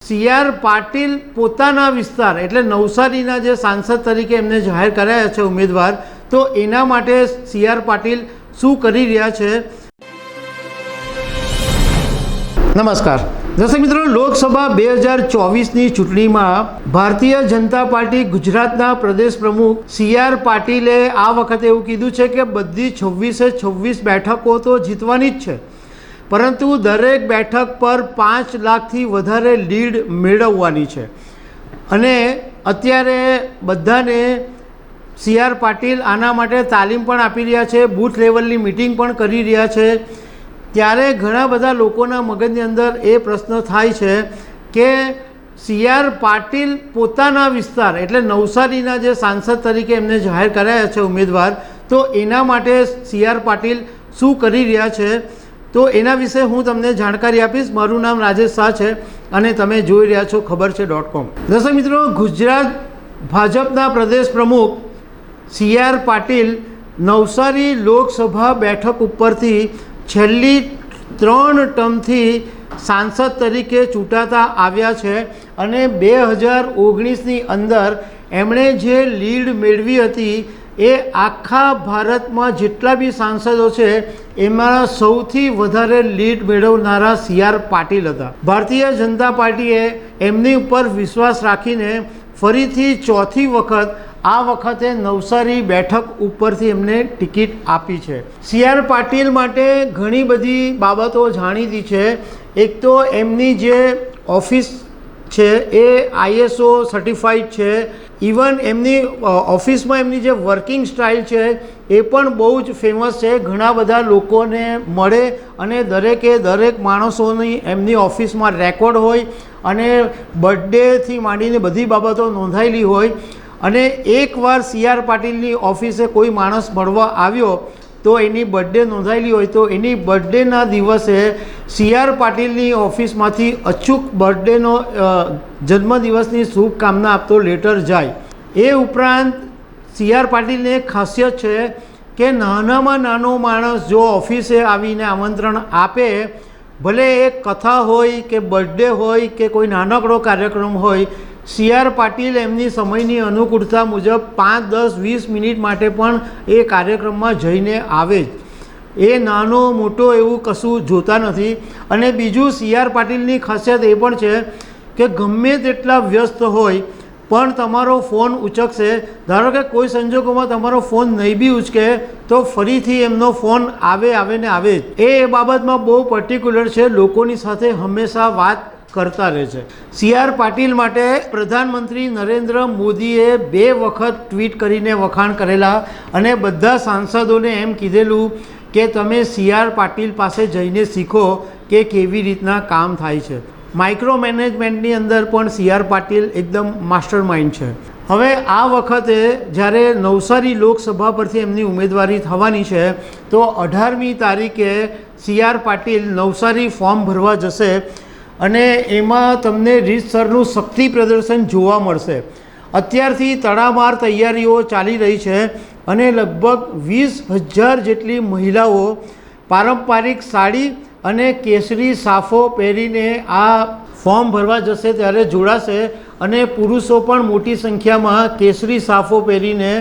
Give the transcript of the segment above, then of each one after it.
સી.આર. પાટીલ પોતાના વિસ્તાર એટલે નવસારીના જે સાંસદ તરીકે એમને જાહેર કરાયા છે ઉમેદવાર, તો એના માટે સી.આર. પાટીલ શું કરી રહ્યા છે? નમસ્કાર દર્શક મિત્રો, લોકસભા 2024ની ચૂંટણીમાં ભારતીય જનતા પાર્ટી ગુજરાતના પ્રદેશ પ્રમુખ સી.આર. પાટીલે આ વખતે એવું કીધું છે કે બધી 26 બેઠકો તો જીતવાની જ છે, પરંતુ દરેક બેઠક પર 5 લાખથી વધારે લીડ મેળવવાની છે. અને અત્યારે બધાને સી.આર. પાટીલ આના માટે તાલીમ પણ આપી રહ્યા છે, બૂથ લેવલની મિટિંગ પણ કરી રહ્યા છે. ત્યારે ઘણા બધા લોકોના મગજની અંદર એ પ્રશ્ન થાય છે કે સી.આર. પાટીલ પોતાના વિસ્તાર એટલે નવસારીના જે સાંસદ તરીકે એમને જાહેર કરાયા છે ઉમેદવાર, તો એના માટે સી.આર. પાટીલ શું કરી રહ્યા છે, તો એના વિશે હું તમને જાણકારી આપીશ. મારું નામ રાજેશ શાહ છે અને તમે જોઈ રહ્યા છો ખબરછે.com. દર્શક મિત્રો, ગુજરાત ભાજપના પ્રદેશ પ્રમુખ સી.આર. પાટીલ નવસારી લોકસભા બેઠક ઉપરથી છેલ્લી 3 ટર્મથી સાંસદ તરીકે ચૂંટાતા આવ્યા છે અને 2019ની અંદર એમણે જે લીડ મેળવી હતી એ આખા ભારતમાં જેટલા બી સાંસદો છે એમાં સૌથી વધારે લીડ મેળવનારા સી.આર. પાટીલ હતા. ભારતીય જનતા પાર્ટીએ એમની ઉપર વિશ્વાસ રાખીને ફરીથી ચોથી વખત આ વખતે નવસારી બેઠક ઉપરથી એમને ટિકિટ આપી છે. સી.આર. પાટીલ માટે ઘણી બધી બાબતો જાણીતી છે. એક તો એમની જે ઓફિસ છે એ ISO સર્ટિફાઈડ છે. ઇવન એમની ઓફિસમાં એમની જે વર્કિંગ સ્ટાઇલ છે એ પણ બહુ જ ફેમસ છે. ઘણા બધા લોકોને મળે અને દરેક માણસોની એમની ઓફિસમાં રેકોર્ડ હોય અને બર્થડેથી માંડીને બધી બાબતો નોંધાયેલી હોય. અને એકવાર સી.આર. પાટીલની ઓફિસે કોઈ માણસ મળવા આવ્યો તો એની બર્થડે નોંધાયેલી હોય તો એની બર્થડેના દિવસે સી.આર. પાટીલની ઓફિસમાંથી અચૂક બર્થડેનો જન્મદિવસની શુભકામના આપતો લેટર જાય. એ ઉપરાંત સી.આર. પાટીલની એક ખાસિયત છે કે નાનામાં નાનો માણસ જો ઓફિસે આવીને આમંત્રણ આપે, ભલે એ કથા હોય કે બર્થડે હોય કે કોઈ નાનકડો કાર્યક્રમ હોય, સી.આર. પાટીલ એમની સમયની અનુકૂળતા મુજબ 5, 10, 20 મિનિટ માટે પણ એ કાર્યક્રમમાં જઈને આવે જ. એ નાનો મોટો એવું કશું જોતા નથી. અને બીજું સી.આર. પાટીલની ખાસિયત એ પણ છે કે ગમે તેટલા વ્યસ્ત હોય પણ તમારો ફોન ઉચકશે. ધારો કે કોઈ સંજોગોમાં તમારો ફોન નહીં બી ઉચકે તો ફરીથી એમનો ફોન આવે ને આવે જ. એ બાબતમાં બહુ પર્ટિક્યુલર છે, લોકોની સાથે હંમેશા વાત કરતા રહે છે. સી.આર. પાટીલ માટે પ્રધાનમંત્રી નરેન્દ્ર મોદીએ 2 વખત ટ્વીટ કરીને વખાણ કરેલા અને બધા સાંસદોને એમ કીધેલું કે તમે સી.આર. પાટીલ પાસે જઈને શીખો કે કેવી રીતના કામ થાય છે. માઇક્રો મેનેજમેન્ટની અંદર પણ સી.આર. પાટીલ એકદમ માસ્ટર માઇન્ડ છે. હવે આ વખતે જ્યારે નવસારી લોકસભા પરથી એમની ઉમેદવારી થવાની છે તો 18મી તારીખે સી.આર. પાટીલ નવસારી ફોર્મ ભરવા જશે અને એમાં તમને રીતસરનું શક્તિ પ્રદર્શન જોવા મળશે. અત્યારથી તડામાર તૈયારીઓ ચાલી રહી છે અને લગભગ 20,000 જેટલી મહિલાઓ પારંપરિક સાડી અને કેસરી સાફો પહેરીને આ ફોર્મ ભરવા જશે ત્યારે જોડાશે. અને પુરુષો પણ મોટી સંખ્યામાં કેસરી સાફો પહેરીને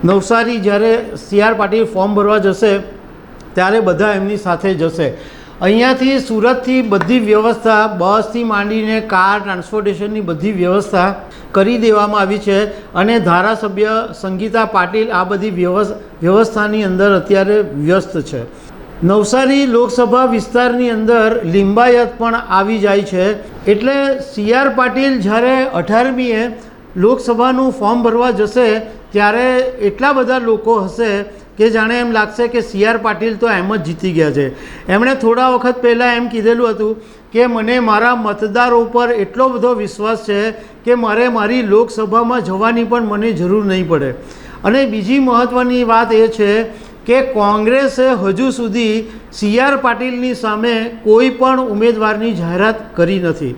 નવસારી જ્યારે સી.આર. પાટીલ ફોર્મ ભરવા જશે ત્યારે બધા એમની સાથે જશે. અહીંયાથી સુરતથી બધી વ્યવસ્થા, બસથી માંડીને કાર ટ્રાન્સપોર્ટેશનની બધી વ્યવસ્થા કરી દેવામાં આવી છે અને ધારાસભ્ય સંગીતા પાટીલ આ બધી વ્યવસ્થાની અંદર અત્યારે વ્યસ્ત છે. નવસારી લોકસભા વિસ્તારની અંદર લિંબાયત પણ આવી જાય છે. એટલે સી.આર. પાટીલ જ્યારે 18મીએ લોકસભાનું ફોર્મ ભરવા જશે ત્યારે એટલા બધા લોકો હશે કે જાણે એમ લાગશે કે સી.આર. પાટીલ તો એમ જ જીતી ગયા છે. એમણે થોડા વખત પહેલાં એમ કીધેલું હતું કે મને મારા મતદારો પર એટલો બધો વિશ્વાસ છે કે મારી લોકસભામાં જવાની પણ મને જરૂર નહીં પડે. અને બીજી મહત્ત્વની વાત એ છે કે કોંગ્રેસે હજુ સુધી સી.આર. પાટીલની સામે કોઈ પણ ઉમેદવારની જાહેરાત કરી નથી.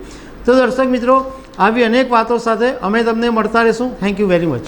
તો દર્શક મિત્રો, આવી અનેક વાતો સાથે અમે તમને મળતા રહીશું. Thank you very much.